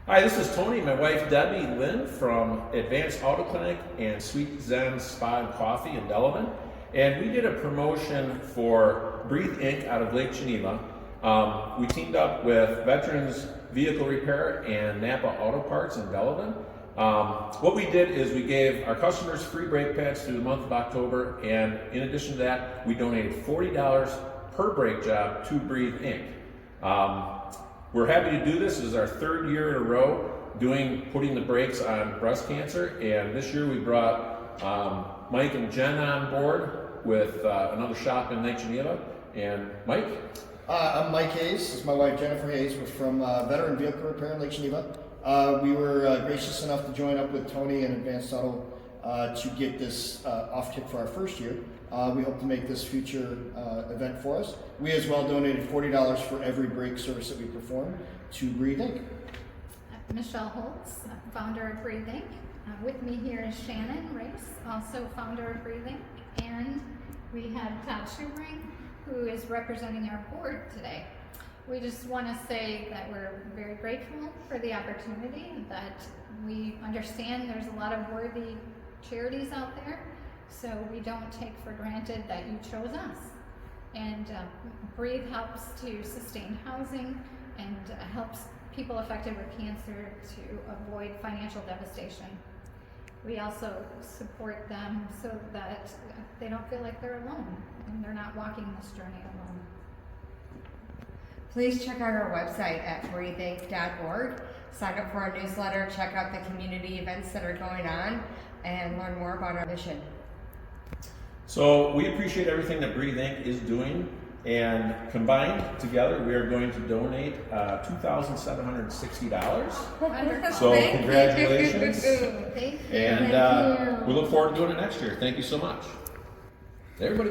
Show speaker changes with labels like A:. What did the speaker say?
A: Hi, this is Tony, my wife Debbie Lynn from Advanced Auto Clinic and Sweet Zen Spa and Coffee in Delavan. And we did a promotion for Breathe Inc. out of Lake Geneva. We teamed up with Veterans Vehicle Repair and Napa Auto Parts in Delavan. What we did is we gave our customers free brake pads through the month of October, and in addition to that, we donated $40 per brake job to Breathe Inc. We're happy to do this. This is our third year in a row putting the brakes on breast cancer, and this year we brought Mike and Jen on board with another shop in Lake Geneva. And Mike?
B: I'm Mike Hayes. This is my wife Jennifer Hayes. We're from Veteran Vehicle Repair in Lake Geneva. We were gracious enough to join up with Tony and Advanced Auto to get this off tip for our first year. We hope to make this future event for us. We as well donated $40 for every brake service that we perform to Breathe Inc.
C: Michelle Holtz, founder of Breathe Inc. With me here is Shannon Race, also founder of Breathe Inc. And we have Todd Schubring, who is representing our board today. We just want to say that we're very grateful for the opportunity, that we understand there's a lot of worthy charities out there, so we don't take for granted that you chose us. And Breathe helps to sustain housing and helps people affected with cancer to avoid financial devastation. We also support them so that they don't feel like they're alone and they're not walking this journey alone.
D: Please check out our website at breatheinc.org. Sign up for our newsletter, check out the community events that are going on, and learn more about our mission.
A: So we appreciate everything that Breathe Inc. is doing, and combined together we are going to donate $2,760. So congratulations.
C: Thank you.
A: And we look forward to doing it next year. Thank you so much. Everybody.